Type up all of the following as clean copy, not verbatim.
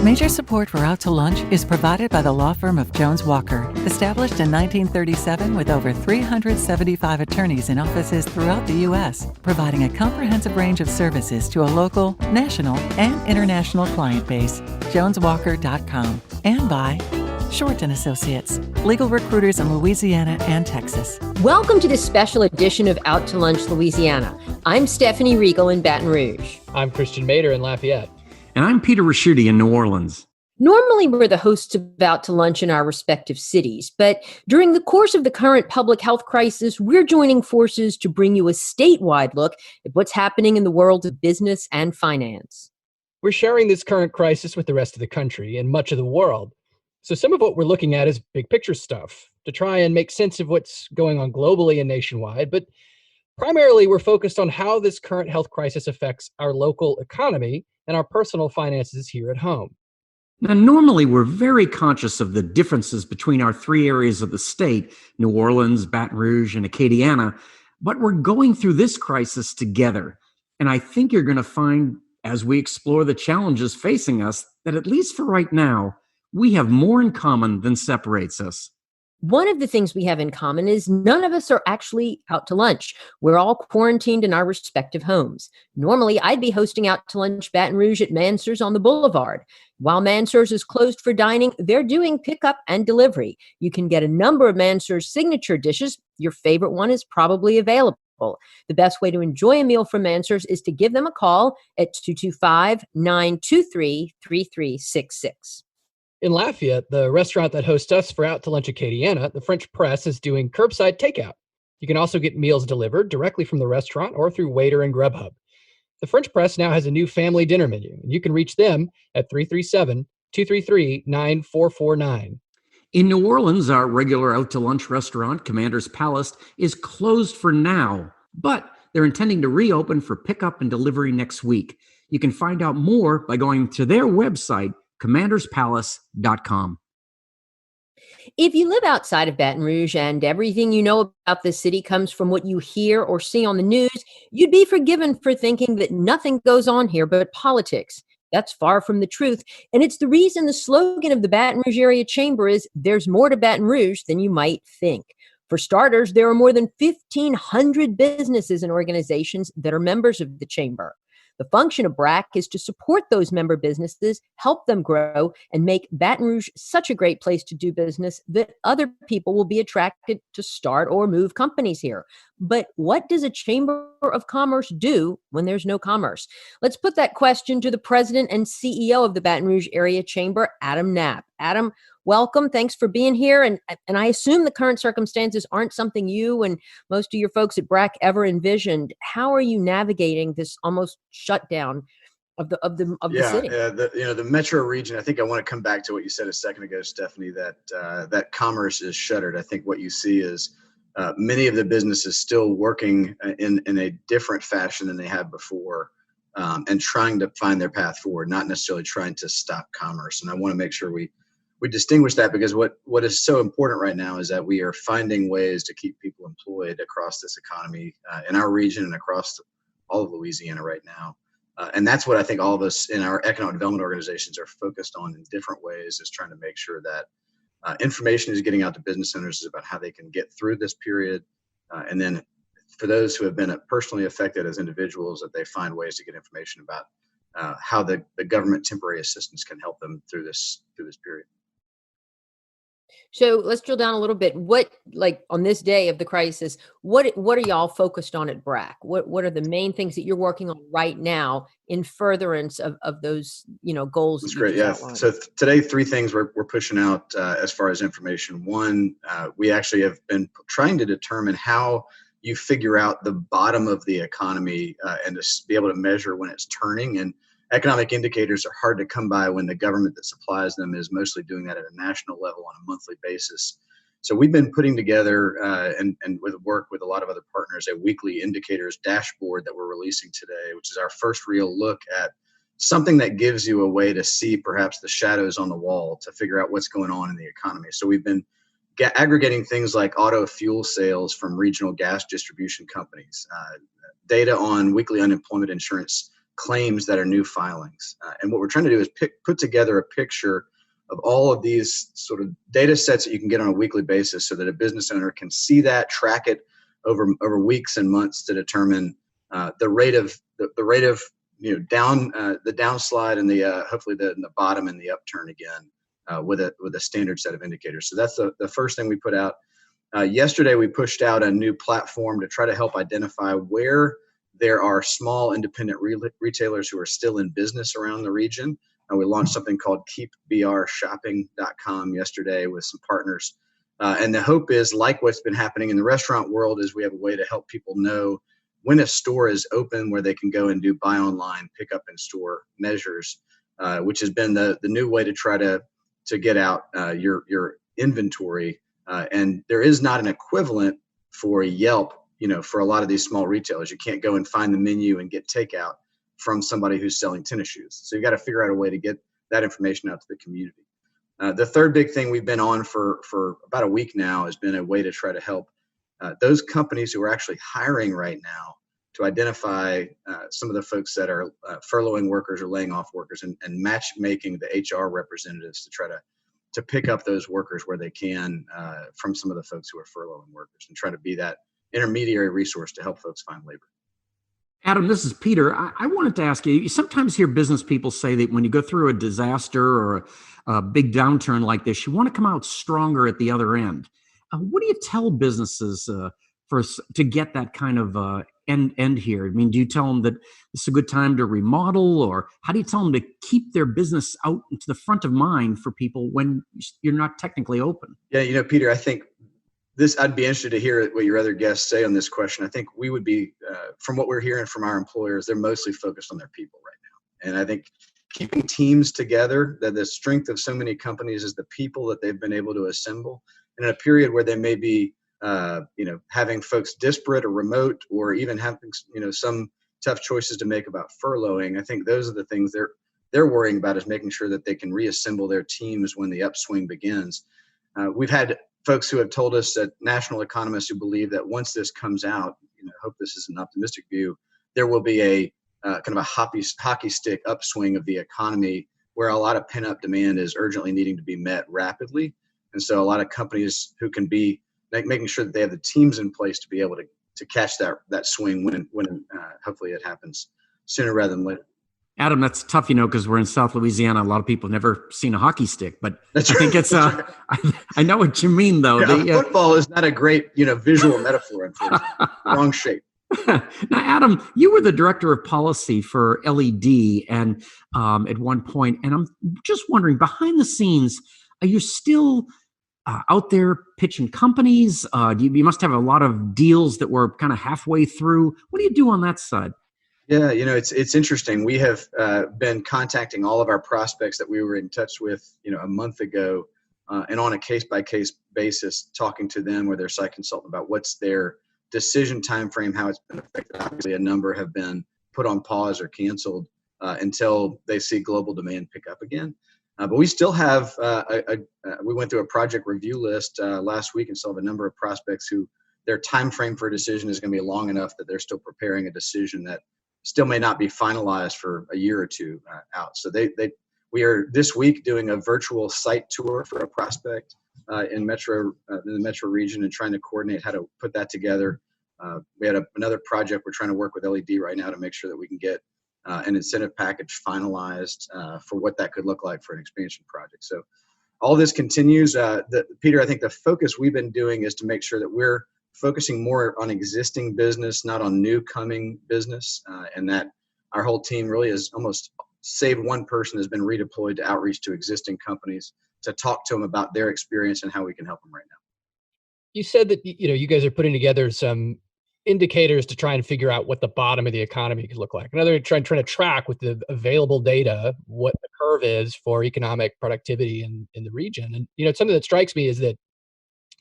Major support for Out to Lunch is provided by the law firm of Jones Walker, established in 1937 with over 375 attorneys in offices throughout the U.S., providing a comprehensive range of services to a local, national, and international client base. JonesWalker.com. And by Short & Associates, legal recruiters in Louisiana and Texas. Welcome to this special edition of Out to Lunch, Louisiana. I'm Stephanie Riegel in Baton Rouge. I'm Christiaan Mader in Lafayette. And I'm Peter Ricchiuti in New Orleans. Normally, we're the hosts of Out to Lunch in our respective cities, but during the course of the current public health crisis, we're joining forces to bring you a statewide look at what's happening in the world of business and finance. We're sharing this current crisis with the rest of the country and much of the world. So some of what we're looking at is big picture stuff to try and make sense of what's going on globally and nationwide, but primarily we're focused on how this current health crisis affects our local economy and our personal finances here at home. Now, normally we're very conscious of the differences between our three areas of the state, New Orleans, Baton Rouge, and Acadiana, but we're going through this crisis together. And I think you're going to find, as we explore the challenges facing us, that at least for right now, we have more in common than separates us. One of the things we have in common is none of us are actually out to lunch. We're all quarantined in our respective homes. Normally, I'd be hosting Out to Lunch Baton Rouge at Mansur's on the Boulevard. While Mansur's is closed for dining, they're doing pickup and delivery. You can get a number of Mansur's signature dishes. Your favorite one is probably available. The best way to enjoy a meal from Mansur's is to give them a call at 225-923-3366. In Lafayette, the restaurant that hosts us for Out to Lunch Acadiana, the French Press, is doing curbside takeout. You can also get meals delivered directly from the restaurant or through Waiter and Grubhub. The French Press now has a new family dinner menu, and you can reach them at 337-233-9449. In New Orleans, our regular Out to Lunch restaurant, Commander's Palace, is closed for now, but they're intending to reopen for pickup and delivery next week. You can find out more by going to their website, commanderspalace.com. If you live outside of Baton Rouge and everything you know about the city comes from what you hear or see on the news, you'd be forgiven for thinking that nothing goes on here but politics. That's far from the truth, and it's the reason the slogan of the Baton Rouge Area Chamber is, "There's more to Baton Rouge than you might think." For starters, there are more than 1,500 businesses and organizations that are members of the Chamber. The function of BRAC is to support those member businesses, help them grow, and make Baton Rouge such a great place to do business that other people will be attracted to start or move companies here. But what does a Chamber of Commerce do when there's no commerce? Let's put that question to the president and CEO of the Baton Rouge Area Chamber, Adam Knapp. Adam, welcome. Thanks for being here. And I assume the current circumstances aren't something you and most of your folks at BRAC ever envisioned. How are you navigating this almost shutdown of the city? Yeah, the metro region. I think I want to come back to what you said a second ago, Stephanie. That commerce is shuttered. I think what you see is many of the businesses still working in a different fashion than they had before, and trying to find their path forward, not necessarily trying to stop commerce. And I want to make sure we distinguish that, because what is so important right now is that we are finding ways to keep people employed across this economy in our region and across all of Louisiana right now. And that's what I think all of us in our economic development organizations are focused on in different ways, is trying to make sure that information is getting out to business owners about how they can get through this period. And then for those who have been personally affected as individuals, that they find ways to get information about how the government temporary assistance can help them through this period. So let's drill down a little bit. What, like on this day of the crisis, what are y'all focused on at BRAC? What are the main things that you're working on right now in furtherance of those, goals? That's great. Yeah. So today, three things we're pushing out as far as information. One, we actually have been trying to determine how you figure out the bottom of the economy and to be able to measure when it's turning. And economic indicators are hard to come by when the government that supplies them is mostly doing that at a national level on a monthly basis. So we've been putting together and with work with a lot of other partners, a weekly indicators dashboard that we're releasing today, which is our first real look at something that gives you a way to see perhaps the shadows on the wall to figure out what's going on in the economy. So we've been aggregating things like auto fuel sales from regional gas distribution companies, data on weekly unemployment insurance claims that are new filings. And what we're trying to do is put together a picture of all of these sort of data sets that you can get on a weekly basis so that a business owner can see that, track it over weeks and months to determine the rate of the downslide and the hopefully the bottom and the upturn again with a standard set of indicators. So that's the first thing we put out. Yesterday, we pushed out a new platform to try to help identify where there are small independent retailers who are still in business around the region. We launched something called keepbrshopping.com yesterday with some partners. And the hope is, like what's been happening in the restaurant world, is we have a way to help people know when a store is open where they can go and do buy online, pick up in store measures, which has been the new way to try to get out your inventory. And there is not an equivalent for Yelp, for a lot of these small retailers. You can't go and find the menu and get takeout from somebody who's selling tennis shoes. So you got to figure out a way to get that information out to the community. The third big thing we've been on for about a week now has been a way to try to help those companies who are actually hiring right now to identify some of the folks that are furloughing workers or laying off workers and matchmaking the HR representatives to try to pick up those workers where they can from some of the folks who are furloughing workers and try to be that intermediary resource to help folks find labor. Adam, this is Peter. I wanted to ask you sometimes hear business people say that when you go through a disaster or a big downturn like this, you want to come out stronger at the other end. What do you tell businesses to get that kind of end here? I mean, do you tell them that it's a good time to remodel, or how do you tell them to keep their business out into the front of mind for people when you're not technically open? Yeah, Peter, I think I'd be interested to hear what your other guests say on this question. I think we would be, from what we're hearing from our employers, they're mostly focused on their people right now. And I think keeping teams together, that the strength of so many companies is the people that they've been able to assemble. And in a period where they may be, having folks disparate or remote, or even having, some tough choices to make about furloughing, I think those are the things they're worrying about, is making sure that they can reassemble their teams when the upswing begins. We've had folks who have told us, that national economists who believe that once this comes out, I hope this is an optimistic view, there will be a kind of a hockey stick upswing of the economy, where a lot of pent-up demand is urgently needing to be met rapidly. And so a lot of companies who can be making sure that they have the teams in place to be able to catch that swing when hopefully it happens sooner rather than later. Adam, that's tough, because we're in South Louisiana. A lot of people have never seen a hockey stick, but that's I think it's I know what you mean, though. Yeah, football is not a great, visual metaphor, unfortunately. Wrong shape. Now, Adam, you were the director of policy for LED and at one point, and I'm just wondering, behind the scenes, are you still out there pitching companies? You must have a lot of deals that were kind of halfway through. What do you do on that side? Yeah, it's interesting. We have been contacting all of our prospects that we were in touch with, a month ago, and on a case-by-case basis, talking to them or their site consultant about what's their decision time frame, how it's been affected. Obviously, a number have been put on pause or canceled until they see global demand pick up again. But we still have, we went through a project review list last week and still have a number of prospects who their time frame for a decision is going to be long enough that they're still preparing a decision that still may not be finalized for a year or two out. So we are this week doing a virtual site tour for a prospect in the metro region and trying to coordinate how to put that together. We had another project we're trying to work with LED right now to make sure that we can get an incentive package finalized for what that could look like for an expansion project. So all this continues. Peter, I think the focus we've been doing is to make sure that we're focusing more on existing business, not on new coming business, and that our whole team really is almost, save one person, has been redeployed to outreach to existing companies to talk to them about their experience and how we can help them right now. You said that you guys are putting together some indicators to try and figure out what the bottom of the economy could look like. Another trying to track with the available data what the curve is for economic productivity in the region. And something that strikes me is that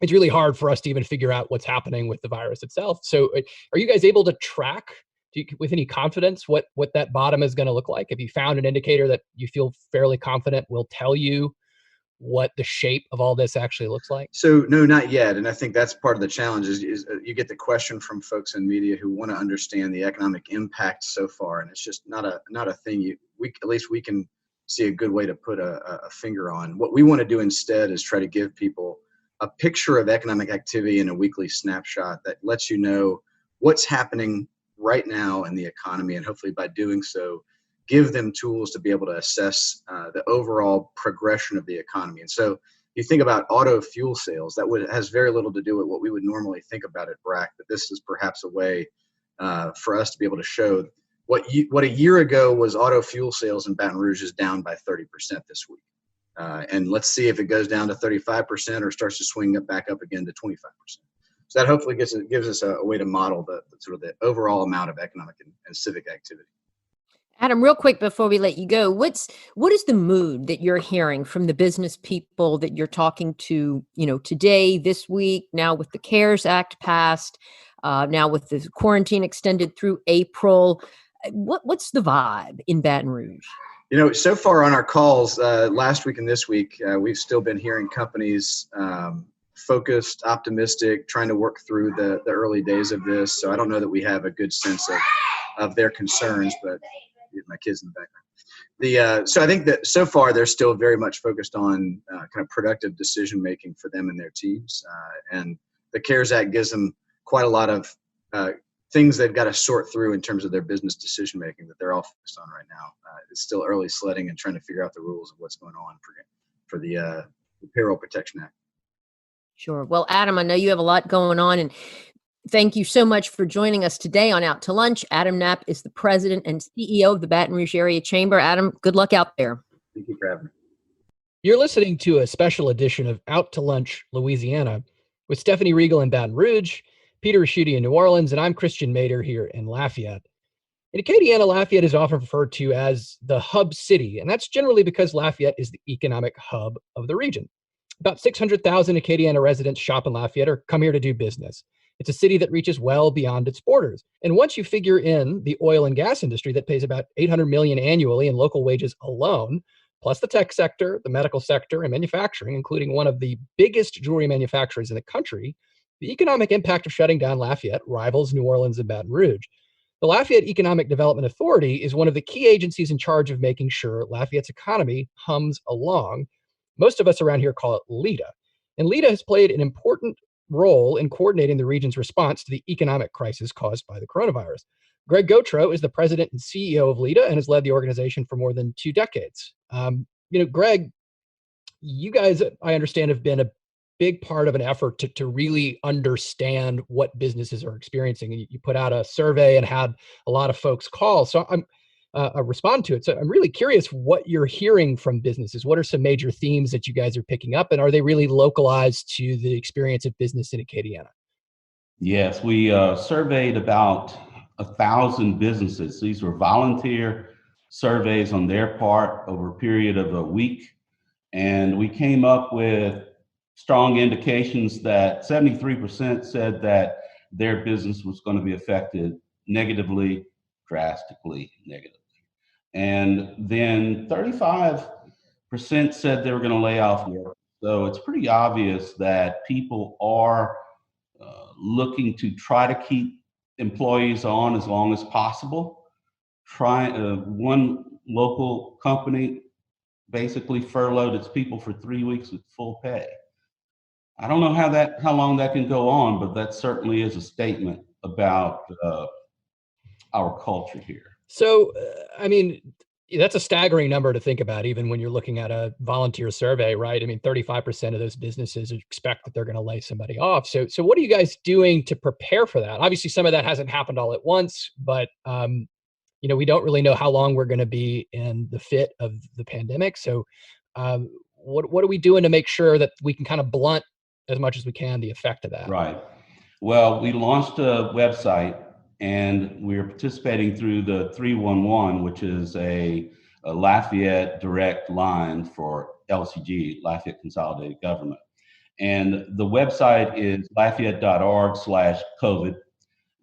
it's really hard for us to even figure out what's happening with the virus itself. So are you guys able to track with any confidence what that bottom is going to look like? Have you found an indicator that you feel fairly confident will tell you what the shape of all this actually looks like? So no, not yet. And I think that's part of the challenge is you get the question from folks in media who want to understand the economic impact so far. And it's just not a thing at least we can see a good way to put a finger on. What we want to do instead is try to give people a picture of economic activity in a weekly snapshot that lets you know what's happening right now in the economy. And hopefully by doing so, give them tools to be able to assess the overall progression of the economy. And so you think about auto fuel sales, has very little to do with what we would normally think about at BRAC, but this is perhaps a way for us to be able to show what a year ago was auto fuel sales in Baton Rouge is down by 30% this week. And let's see if it goes down to 35% or starts to swing it back up again to 25%. So that hopefully gives us a way to model the sort of the overall amount of economic and civic activity. Adam, real quick before we let you go, what is the mood that you're hearing from the business people that you're talking to, today, this week, now with the CARES Act passed, now with the quarantine extended through April? What's the vibe in Baton Rouge? So far on our calls last week and this week, we've still been hearing companies focused, optimistic, trying to work through the early days of this. So I don't know that we have a good sense of their concerns, but my kids in the background. So I think that so far they're still very much focused on kind of productive decision making for them and their teams. And the CARES Act gives them quite a lot of things they've got to sort through in terms of their business decision making that they're all focused on right now. It's still early sledding and trying to figure out the rules of what's going on for the Payroll Protection Act. Sure. Well, Adam, I know you have a lot going on, and thank you so much for joining us today on Out to Lunch. Adam Knapp is the president and CEO of the Baton Rouge Area Chamber. Adam, good luck out there. Thank you for having me. You're listening to a special edition of Out to Lunch, Louisiana, with Stephanie Riegel in Baton Rouge, Peter Ricchiuti in New Orleans, and I'm Christiaan Mader here in Lafayette. In Acadiana, Lafayette is often referred to as the hub city, and that's generally because Lafayette is the economic hub of the region. About 600,000 Acadiana residents shop in Lafayette or come here to do business. It's a city that reaches well beyond its borders. And once you figure in the oil and gas industry that pays about $800 million annually in local wages alone, plus the tech sector, the medical sector, and manufacturing, including one of the biggest jewelry manufacturers in the country, the economic impact of shutting down Lafayette rivals New Orleans and Baton Rouge. The Lafayette Economic Development Authority is one of the key agencies in charge of making sure Lafayette's economy hums along. Most of us around here call it LEDA. And LEDA has played an important role in coordinating the region's response to the economic crisis caused by the coronavirus. Greg Gautreaux is the president and CEO of LEDA and has led the organization for more than 2 decades. Greg, you guys, I understand, have been a big part of an effort to really understand what businesses are experiencing. And you put out a survey and had a lot of folks call. So I'm respond to it. So I'm really curious what you're hearing from businesses. What are some major themes that you guys are picking up, and are they really localized to the experience of business in Acadiana? Yes, we surveyed about 1,000 businesses. These were volunteer surveys on their part over a period of a week. And we came up with strong indications that 73% said that their business was going to be affected negatively, drastically negatively. And then 35% said they were going to lay off work. So it's pretty obvious that people are looking to try to keep employees on as long as possible. One local company basically furloughed its people for 3 weeks with full pay. I don't know how long that can go on, but that certainly is a statement about our culture here. So, that's a staggering number to think about, even when you're looking at a volunteer survey, right? 35% of those businesses expect that they're going to lay somebody off. So what are you guys doing to prepare for that? Obviously, some of that hasn't happened all at once, but we don't really know how long we're going to be in the fit of the pandemic. So what are we doing to make sure that we can kind of blunt as much as we can the effect of that? Right. Well, we launched a website, and we're participating through the 311, which is a Lafayette direct line for LCG, Lafayette Consolidated Government. And the website is lafayette.org/COVID.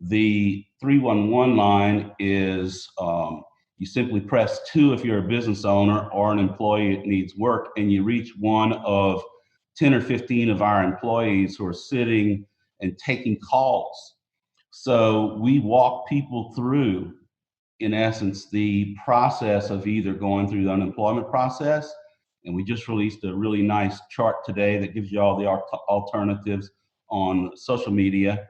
The 311 line is You simply press 2 if you're a business owner or an employee that needs work, and you reach one of 10 or 15 of our employees who are sitting and taking calls. So we walk people through, in essence, the process of either going through the unemployment process, and we just released a really nice chart today that gives you all the alternatives on social media.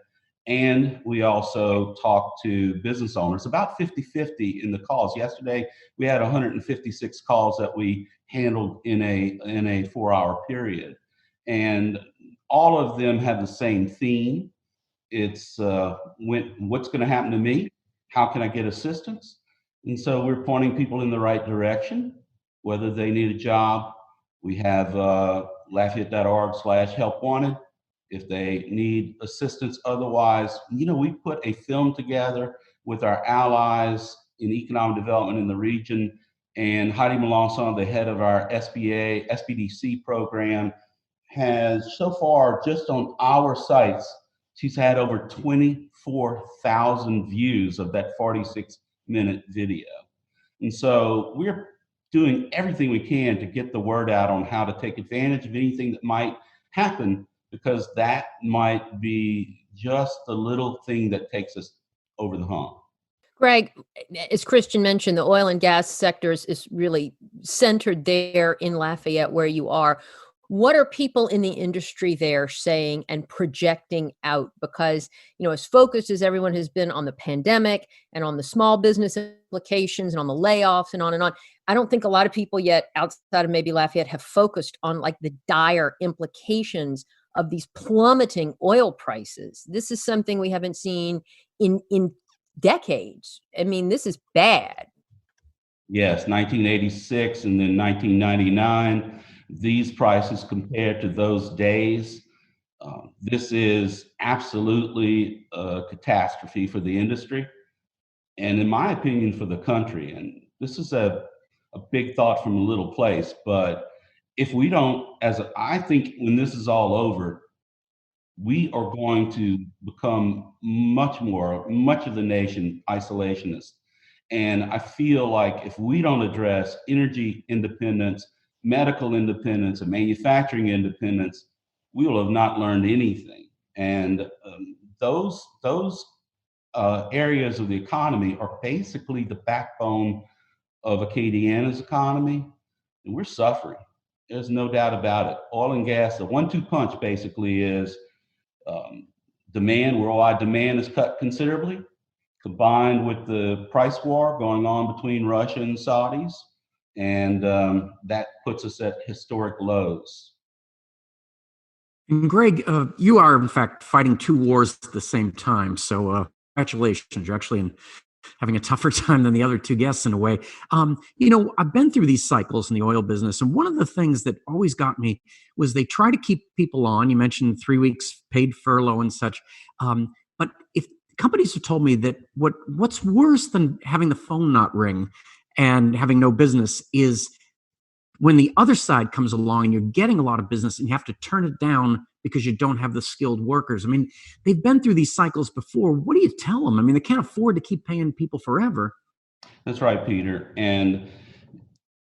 And we also talk to business owners, about 50-50 in the calls. Yesterday, we had 156 calls that we handled in a 4-hour period. And all of them have the same theme. It's what's going to happen to me? How can I get assistance? And so we're pointing people in the right direction, whether they need a job. We have Lafayette.org/help wanted. If they need assistance otherwise, we put a film together with our allies in economic development in the region. And Heidi Melanson, the head of our SBDC program, has so far, just on our sites, she's had over 24,000 views of that 46-minute video. And so we're doing everything we can to get the word out on how to take advantage of anything that might happen, because that might be just the little thing that takes us over the hump. Greg, as Christiaan mentioned, the oil and gas sectors is really centered there in Lafayette where you are. What are people in the industry there saying and projecting out? Because, as focused as everyone has been on the pandemic and on the small business implications and on the layoffs and on, I don't think a lot of people yet outside of maybe Lafayette have focused on like the dire implications of these plummeting oil prices. This is something we haven't seen in decades. I mean, this is bad. Yes, 1986 and then 1999. These prices compared to those days, this is absolutely a catastrophe for the industry, and in my opinion, for the country. And this is a big thought from a little place, but if we don't, I think when this is all over, we are going to become much of the nation isolationist. And I feel like if we don't address energy independence, medical independence, and manufacturing independence, we will have not learned anything. And those areas of the economy are basically the backbone of Acadiana's economy, and we're suffering. There's no doubt about it. Oil and gas, the 1-2 punch basically is worldwide demand is cut considerably, combined with the price war going on between Russia and Saudis. And that puts us at historic lows. And Greg, you are in fact fighting 2 wars at the same time. So congratulations. You're actually having a tougher time than the other 2 guests in a way. I've been through these cycles in the oil business, and one of the things that always got me was they try to keep people on. You mentioned 3 weeks paid furlough and such. But if companies have told me that what's worse than having the phone not ring and having no business is when the other side comes along and you're getting a lot of business and you have to turn it down because you don't have the skilled workers. I mean, they've been through these cycles before. What do you tell them? I mean, they can't afford to keep paying people forever. That's right, Peter. And,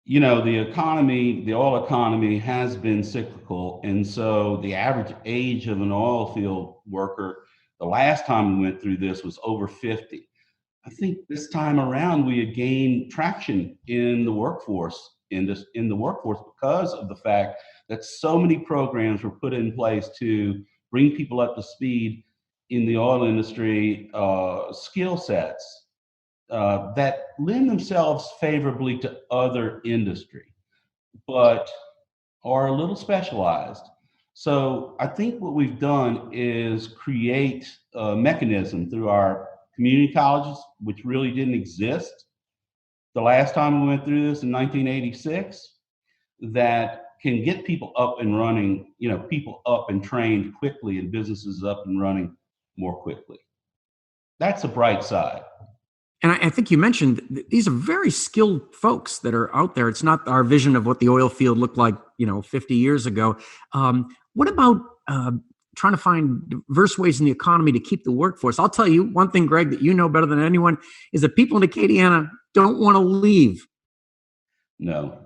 the oil economy has been cyclical. And so the average age of an oil field worker, the last time we went through this, was over 50. I think this time around we had gained traction in the workforce, because of the fact that so many programs were put in place to bring people up to speed in the oil industry, skill sets that lend themselves favorably to other industry, but are a little specialized. So I think what we've done is create a mechanism through our community colleges, which really didn't exist the last time we went through this in 1986, that can get people up and running, people up and trained quickly and businesses up and running more quickly. That's a bright side. And I think you mentioned these are very skilled folks that are out there. It's not our vision of what the oil field looked like, 50 years ago. What about trying to find diverse ways in the economy to keep the workforce. I'll tell you one thing, Greg, that you know better than anyone is that people in Acadiana don't want to leave. No,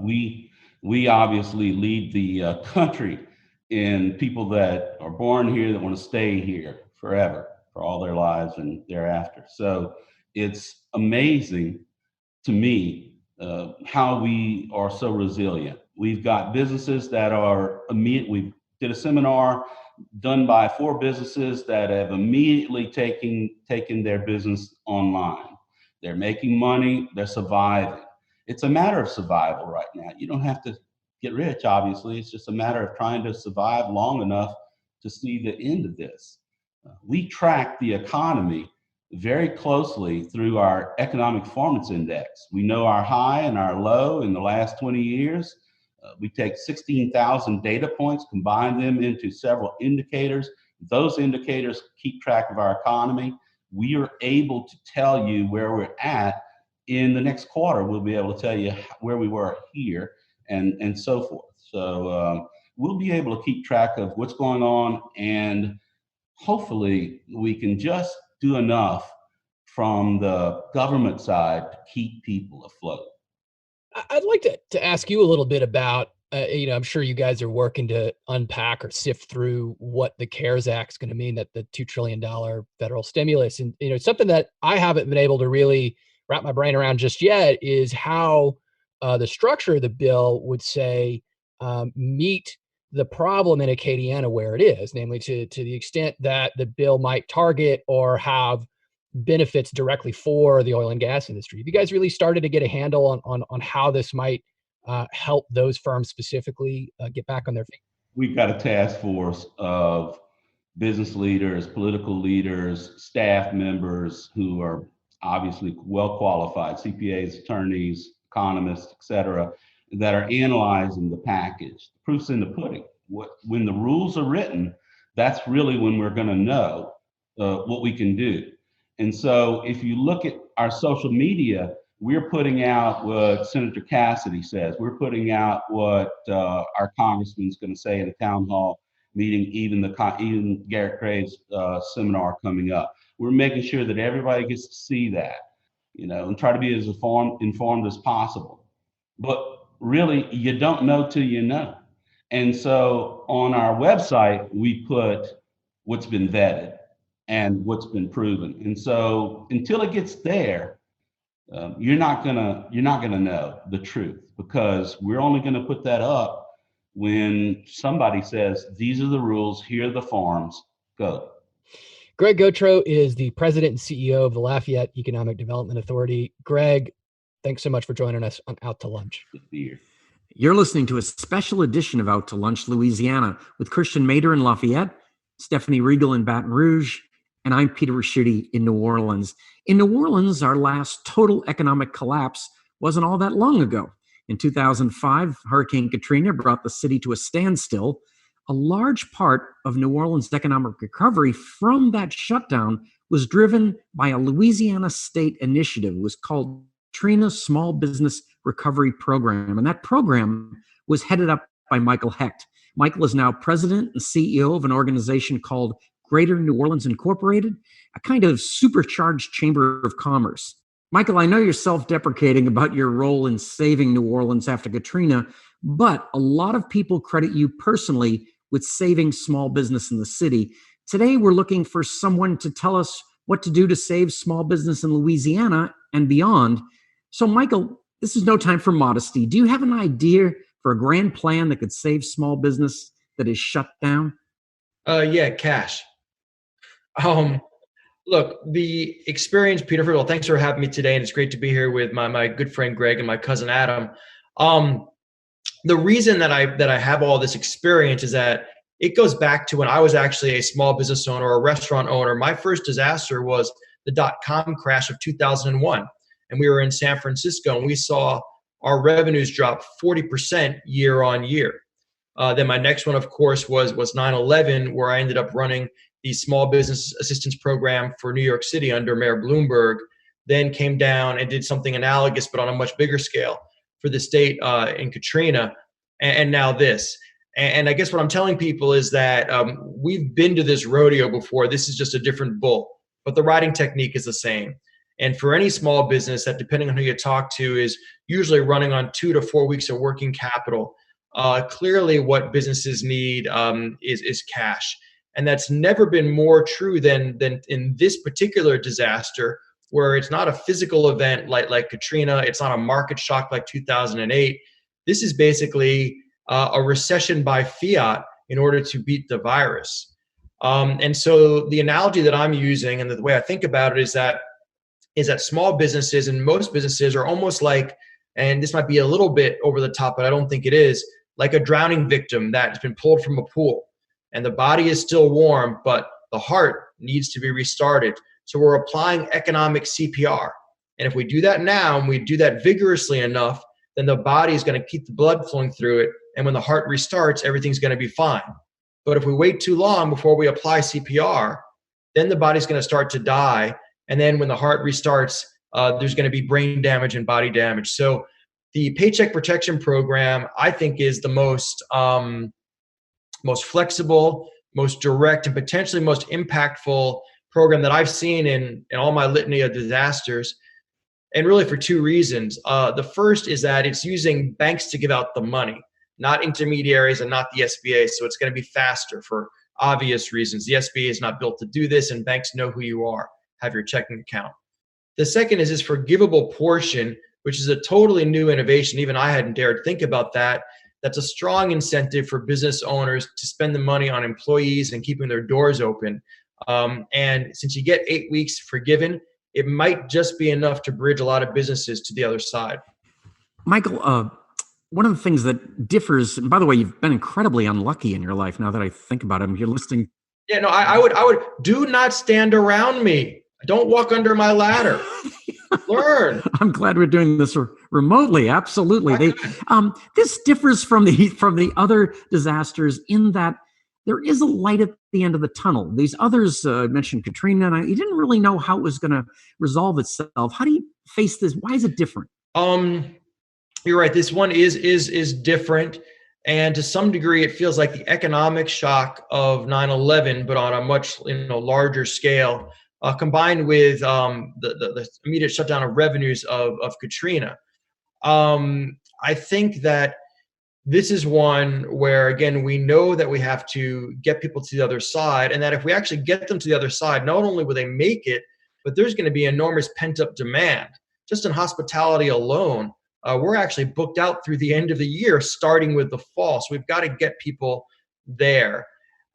we obviously lead the country in people that are born here that want to stay here forever, for all their lives and thereafter. So it's amazing to me how we are so resilient. We've got businesses that are immediate. We did a seminar done by 4 businesses that have immediately taken their business online. They're making money, they're surviving. It's a matter of survival right now. You don't have to get rich, obviously. It's just a matter of trying to survive long enough to see the end of this. We track the economy very closely through our economic performance index. We know our high and our low in the last 20 years. We take 16,000 data points, combine them into several indicators. Those indicators keep track of our economy. We are able to tell you where we're at. In the next quarter, we'll be able to tell you where we were here and so forth. So we'll be able to keep track of what's going on, and hopefully we can just do enough from the government side to keep people afloat. I'd like to ask you a little bit about, I'm sure you guys are working to unpack or sift through what the CARES Act is going to mean, that the $2 trillion federal stimulus. And, something that I haven't been able to really wrap my brain around just yet is how the structure of the bill would say meet the problem in Acadiana where it is, namely to the extent that the bill might target or have benefits directly for the oil and gas industry. Have you guys really started to get a handle on how this might help those firms specifically get back on their feet? We've got a task force of business leaders, political leaders, staff members who are obviously well qualified, CPAs, attorneys, economists, et cetera, that are analyzing the package. The proof's in the pudding. When the rules are written, that's really when we're going to know what we can do. And so if you look at our social media, we're putting out what Senator Cassidy says. We're putting out what our congressman's going to say at a town hall meeting, even Garrett Crave's seminar coming up. We're making sure that everybody gets to see that, and try to be as informed as possible. But really, you don't know till you know. And so on our website, we put what's been vetted and what's been proven. And so until it gets there, you're not gonna know the truth, because we're only gonna put that up when somebody says, these are the rules, here are the forms, go. Greg Gautreaux is the president and CEO of the Lafayette Economic Development Authority. Greg, thanks so much for joining us on Out to Lunch. Good to be here. You're listening to a special edition of Out to Lunch, Louisiana, with Christiaan Mader in Lafayette, Stephanie Riegel in Baton Rouge, and I'm Peter Ricchiuti in New Orleans. In New Orleans, our last total economic collapse wasn't all that long ago. In 2005, Hurricane Katrina brought the city to a standstill. A large part of New Orleans' economic recovery from that shutdown was driven by a Louisiana state initiative. It was called Katrina Small Business Recovery Program, and that program was headed up by Michael Hecht. Michael is now president and CEO of an organization called Greater New Orleans Incorporated, a kind of supercharged chamber of commerce. Michael, I know you're self-deprecating about your role in saving New Orleans after Katrina, but a lot of people credit you personally with saving small business in the city. Today, we're looking for someone to tell us what to do to save small business in Louisiana and beyond. So, Michael, this is no time for modesty. Do you have an idea for a grand plan that could save small business that is shut down? Yeah, cash. Look, the experience, Peter Ricchiuti, thanks for having me today, and it's great to be here with my good friend Greg and my cousin Adam. The reason that I have all this experience is that it goes back to when I was actually a small business owner or a restaurant owner. My first disaster was the .com crash of 2001, and we were in San Francisco, and we saw our revenues drop 40% year on year. Then my next one, of course, was 9/11, where I ended up running the small business assistance program for New York City under Mayor Bloomberg, then came down and did something analogous, but on a much bigger scale for the state in Katrina, and now this. And I guess what I'm telling people is that we've been to this rodeo before. This is just a different bull, but the riding technique is the same. And for any small business that, depending on who you talk to, is usually running on 2 to 4 weeks of working capital, clearly what businesses need is cash. And that's never been more true than in this particular disaster, where it's not a physical event like Katrina. It's not a market shock like 2008. This is basically a recession by fiat in order to beat the virus. And so the analogy that I'm using and the way I think about it is that small businesses and most businesses are almost like, and this might be a little bit over the top, but I don't think it is, like a drowning victim that has been pulled from a pool. And the body is still warm, but the heart needs to be restarted. So we're applying economic CPR. And if we do that now, and we do that vigorously enough, then the body is going to keep the blood flowing through it. And when the heart restarts, everything's going to be fine. But if we wait too long before we apply CPR, then the body's going to start to die. And then when the heart restarts, there's going to be brain damage and body damage. So the Paycheck Protection Program, I think, is the most flexible, most direct, and potentially most impactful program that I've seen in all my litany of disasters. And really for two reasons. The first is that it's using banks to give out the money, not intermediaries and not the SBA. So it's going to be faster for obvious reasons. The SBA is not built to do this, and banks know who you are, have your checking account. The second is this forgivable portion, which is a totally new innovation. Even I hadn't dared think about that. That's a strong incentive for business owners to spend the money on employees and keeping their doors open. And since you get 8 weeks forgiven, it might just be enough to bridge a lot of businesses to the other side. Michael, one of the things that differs, and by the way, you've been incredibly unlucky in your life now that I think about it. You're listing. Yeah, no, I would do not stand around me. Don't walk under my ladder. Learn. I'm glad we're doing this remotely. Absolutely. This differs from the other disasters in that there is a light at the end of the tunnel. These others mentioned Katrina, and you didn't really know how it was going to resolve itself. How do you face this? Why is it different? You're right. This one is different, and to some degree, it feels like the economic shock of 9/11, but on a much larger scale, combined with the immediate shutdown of revenues of Katrina. I think that this is one where, again, we know that we have to get people to the other side, and that if we actually get them to the other side, not only will they make it, but there's going to be enormous pent-up demand. Just in hospitality alone, we're actually booked out through the end of the year, starting with the fall. So we've got to get people there.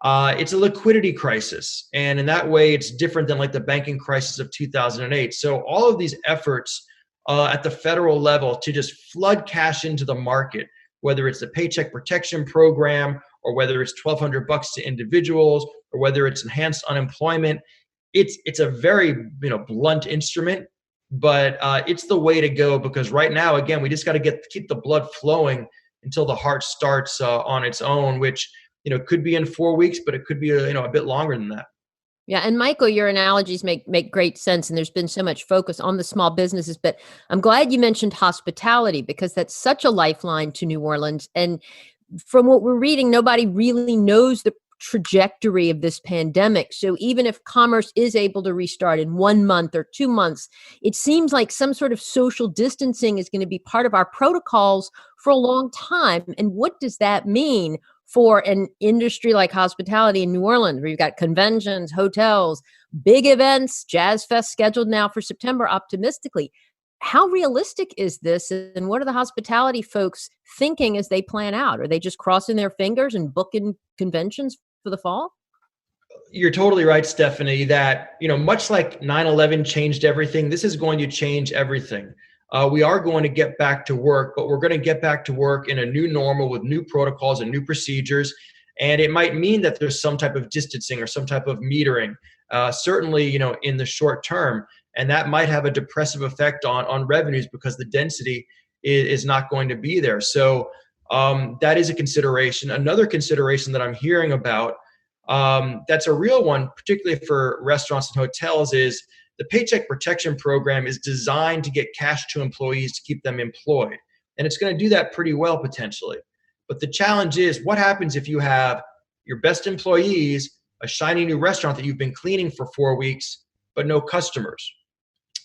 It's a liquidity crisis, and in that way, it's different than like the banking crisis of 2008. So all of these efforts at the federal level to just flood cash into the market, whether it's the Paycheck Protection Program or whether it's $1,200 to individuals or whether it's enhanced unemployment, it's a very blunt instrument, but it's the way to go, because right now, again, we just got to keep the blood flowing until the heart starts on its own, which could be in 4 weeks, but it could be a bit longer than that. Yeah. And Michael, your analogies make great sense. And there's been so much focus on the small businesses, but I'm glad you mentioned hospitality, because that's such a lifeline to New Orleans. And from what we're reading, nobody really knows the trajectory of this pandemic. So even if commerce is able to restart in 1 month or 2 months, it seems like some sort of social distancing is going to be part of our protocols for a long time. And what does that mean for an industry like hospitality in New Orleans, where you've got conventions, hotels, big events, Jazz Fest scheduled now for September optimistically? How realistic is this? And what are the hospitality folks thinking as they plan out? Are they just crossing their fingers and booking conventions for the fall? You're totally right, Stephanie, that, much like 9/11 changed everything, this is going to change everything. We are going to get back to work, but we're going to get back to work in a new normal with new protocols and new procedures. And it might mean that there's some type of distancing or some type of metering, certainly, in the short term. And that might have a depressive effect on revenues because the density is not going to be there. So that is a consideration. Another consideration that I'm hearing about, that's a real one, particularly for restaurants and hotels, is the Paycheck Protection Program is designed to get cash to employees to keep them employed. And it's going to do that pretty well, potentially. But the challenge is, what happens if you have your best employees, a shiny new restaurant that you've been cleaning for 4 weeks, but no customers,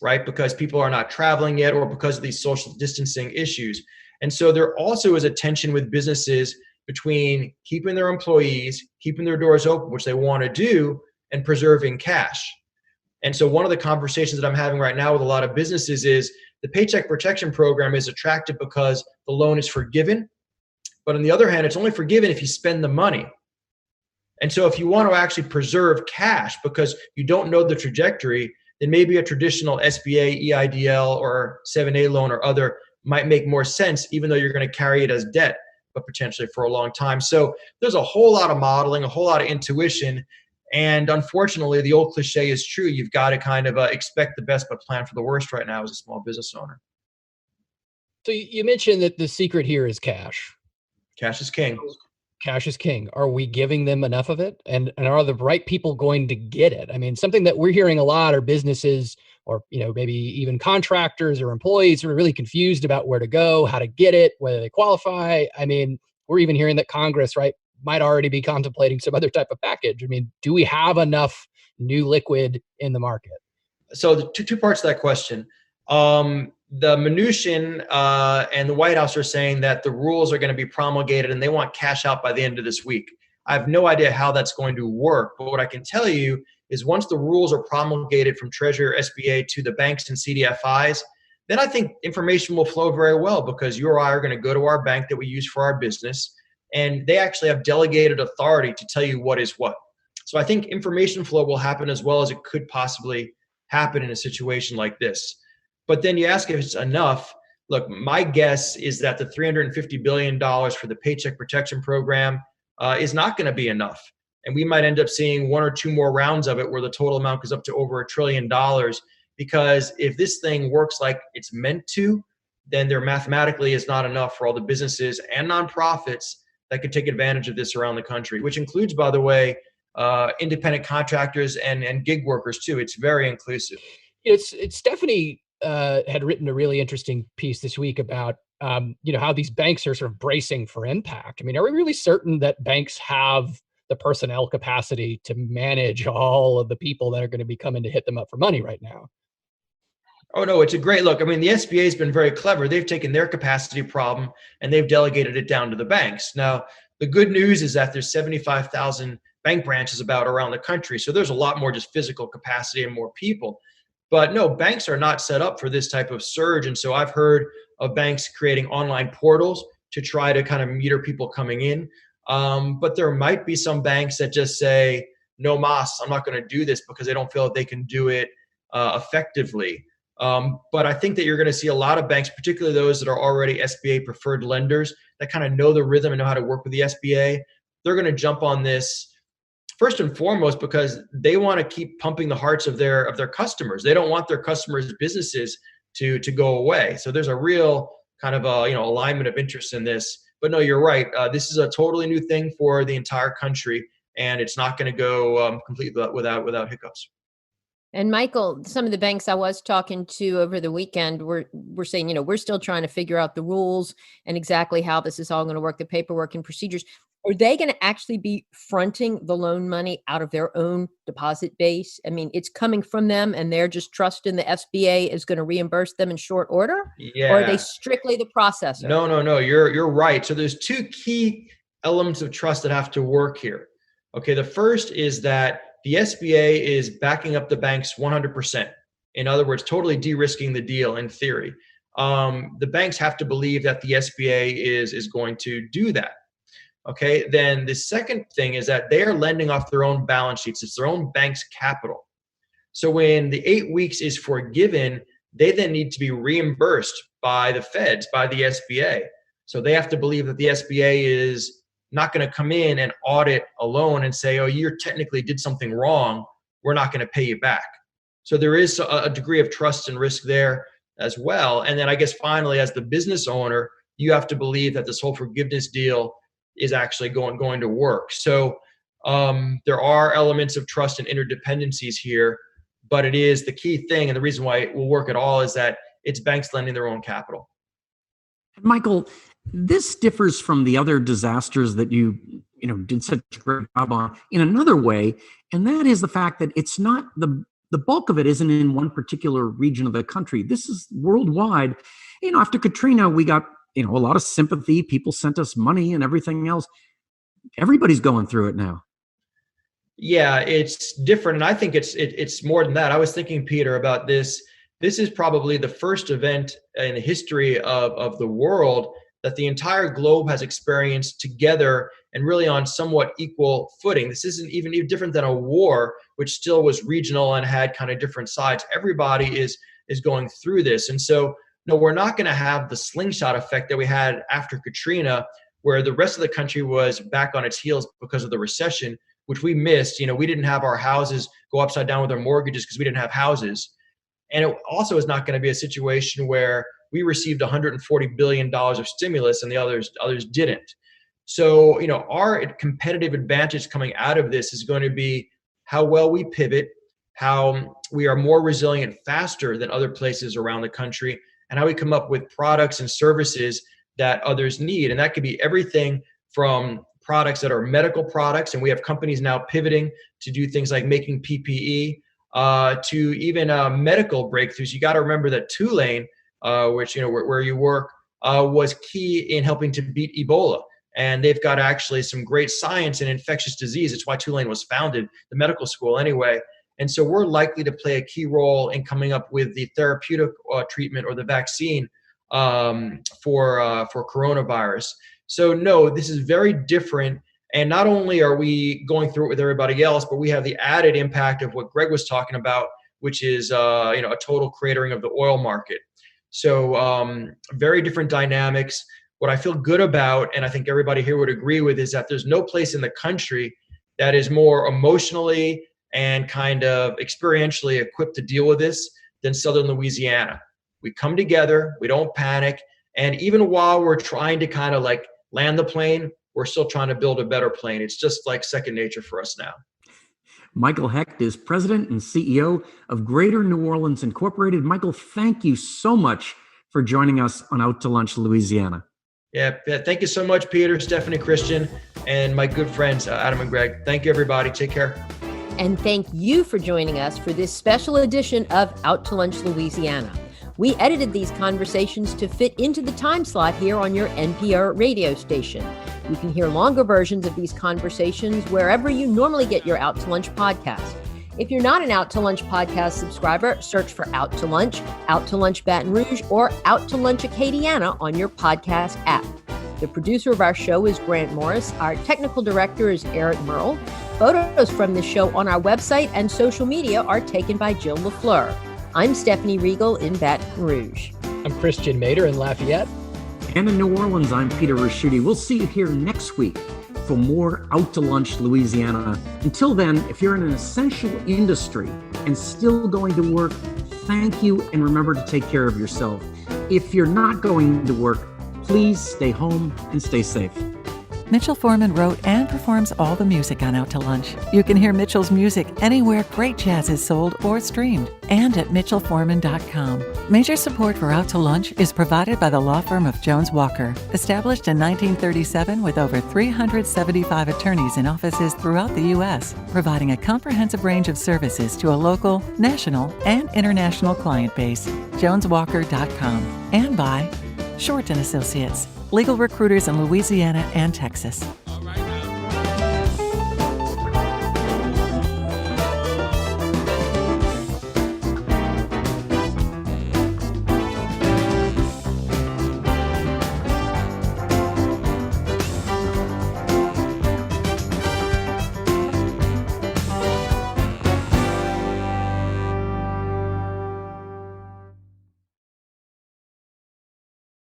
right? Because people are not traveling yet, or because of these social distancing issues. And so there also is a tension with businesses between keeping their employees, keeping their doors open, which they want to do, and preserving cash. And so one of the conversations that I'm having right now with a lot of businesses is the Paycheck Protection Program is attractive because the loan is forgiven. But on the other hand, it's only forgiven if you spend the money. And so if you want to actually preserve cash because you don't know the trajectory, then maybe a traditional SBA, EIDL, or 7A loan or other might make more sense, even though you're going to carry it as debt, but potentially for a long time. So there's a whole lot of modeling, a whole lot of intuition. And unfortunately, the old cliche is true. You've got to kind of expect the best, but plan for the worst right now as a small business owner. So you mentioned that the secret here is cash. Cash is king. Cash is king. Are we giving them enough of it? And are the right people going to get it? I mean, something that we're hearing a lot are businesses or, maybe even contractors or employees who are really confused about where to go, how to get it, whether they qualify. I mean, we're even hearing that Congress, right, might already be contemplating some other type of package. I mean, do we have enough new liquid in the market? So the two parts to that question. The Mnuchin and the White House are saying that the rules are going to be promulgated and they want cash out by the end of this week. I have no idea how that's going to work, but what I can tell you is once the rules are promulgated from Treasury or SBA to the banks and CDFIs, then I think information will flow very well because you or I are going to go to our bank that we use for our business, and they actually have delegated authority to tell you what is what. So I think information flow will happen as well as it could possibly happen in a situation like this. But then you ask if it's enough. Look, my guess is that the $350 billion for the Paycheck Protection Program is not going to be enough. And we might end up seeing one or two more rounds of it where the total amount goes up to over $1 trillion. Because if this thing works like it's meant to, then there mathematically is not enough for all the businesses and nonprofits that could take advantage of this around the country, which includes, by the way, independent contractors and gig workers too. It's very inclusive. It's Stephanie had written a really interesting piece this week about how these banks are sort of bracing for impact. I mean, are we really certain that banks have the personnel capacity to manage all of the people that are going to be coming to hit them up for money right now? Oh, no, it's a great look. I mean, the SBA has been very clever. They've taken their capacity problem and they've delegated it down to the banks. Now, the good news is that there's 75,000 bank branches about around the country. So there's a lot more just physical capacity and more people. But no, banks are not set up for this type of surge. And so I've heard of banks creating online portals to try to kind of meter people coming in. But there might be some banks that just say, no mas, I'm not going to do this because they don't feel that they can do it effectively. But I think that you're going to see a lot of banks, particularly those that are already SBA preferred lenders that kind of know the rhythm and know how to work with the SBA. They're going to jump on this first and foremost because they want to keep pumping the hearts of their customers. They don't want their customers' businesses to go away. So there's a real kind of alignment of interest in this. But no, you're right. This is a totally new thing for the entire country, and it's not going to go completely without hiccups. And Michael, some of the banks I was talking to over the weekend were saying, we're still trying to figure out the rules and exactly how this is all going to work, the paperwork and procedures. Are they going to actually be fronting the loan money out of their own deposit base? I mean, it's coming from them and they're just trusting the SBA is going to reimburse them in short order? Yeah. Or are they strictly the processor? No, you're right. So there's two key elements of trust that have to work here. Okay, the first is that the SBA is backing up the banks 100%. In other words, totally de-risking the deal in theory. The banks have to believe that the SBA is going to do that. Okay, then the second thing is that they are lending off their own balance sheets. It's their own bank's capital. So when the 8 weeks is forgiven, they then need to be reimbursed by the feds, by the SBA. So they have to believe that the SBA is not going to come in and audit a loan and say, oh, you technically did something wrong. We're not going to pay you back. So there is a degree of trust and risk there as well. And then I guess finally, as the business owner, you have to believe that this whole forgiveness deal is actually going to work. So there are elements of trust and interdependencies here, but it is the key thing. And the reason why it will work at all is that it's banks lending their own capital. Michael, this differs from the other disasters that you did such a great job on in another way, and that is the fact that it's not the bulk of it isn't in one particular region of the country. This is worldwide. After Katrina, we got a lot of sympathy. People sent us money and everything else. Everybody's going through it now. Yeah, it's different, and I think it's more than that. I was thinking, Peter, about this. This is probably the first event in the history of the world that the entire globe has experienced together and really on somewhat equal footing. This isn't even different than a war, which still was regional and had kind of different sides. Everybody is going through this. And so, no, we're not going to have the slingshot effect that we had after Katrina, where the rest of the country was back on its heels because of the recession, which we missed. We didn't have our houses go upside down with our mortgages because we didn't have houses. And it also is not going to be a situation where we received $140 billion of stimulus and the others didn't. So, our competitive advantage coming out of this is going to be how well we pivot, how we are more resilient faster than other places around the country, and how we come up with products and services that others need. And that could be everything from products that are medical products, and we have companies now pivoting to do things like making PPE, to even medical breakthroughs. You got to remember that Tulane, which where you work, was key in helping to beat Ebola. And they've got actually some great science in infectious disease. It's why Tulane was founded, the medical school anyway. And so we're likely to play a key role in coming up with the therapeutic treatment or the vaccine for coronavirus. So no, this is very different. And not only are we going through it with everybody else, but we have the added impact of what Greg was talking about, which is a total cratering of the oil market. So very different dynamics. What I feel good about, and I think everybody here would agree with, is that there's no place in the country that is more emotionally and kind of experientially equipped to deal with this than Southern Louisiana. We come together, we don't panic, and even while we're trying to kind of like land the plane, we're still trying to build a better plane. It's just like second nature for us now. Michael Hecht is president and CEO of Greater New Orleans Incorporated. Michael, thank you so much for joining us on Out to Lunch, Louisiana. Yeah, thank you so much, Peter, Stephanie, Christian, and my good friends, Adam and Greg. Thank you, everybody. Take care. And thank you for joining us for this special edition of Out to Lunch, Louisiana. We edited these conversations to fit into the time slot here on your NPR radio station. You can hear longer versions of these conversations wherever you normally get your Out to Lunch podcast. If you're not an Out to Lunch podcast subscriber, search for Out to Lunch Baton Rouge, or Out to Lunch Acadiana on your podcast app. The producer of our show is Grant Morris. Our technical director is Eric Merle. Photos from the show on our website and social media are taken by Jill LaFleur. I'm Stephanie Riegel in Baton Rouge. I'm Christiaan Mader in Lafayette. And in New Orleans, I'm Peter Ricchiuti. We'll see you here next week for more Out to Lunch, Louisiana. Until then, if you're in an essential industry and still going to work, thank you, and remember to take care of yourself. If you're not going to work, please stay home and stay safe. Mitchell Foreman wrote and performs all the music on Out to Lunch. You can hear Mitchell's music anywhere great jazz is sold or streamed, and at mitchellforeman.com. Major support for Out to Lunch is provided by the law firm of Jones Walker, established in 1937 with over 375 attorneys in offices throughout the U.S., providing a comprehensive range of services to a local, national, and international client base. joneswalker.com. And by Short & Associates, legal recruiters in Louisiana and Texas.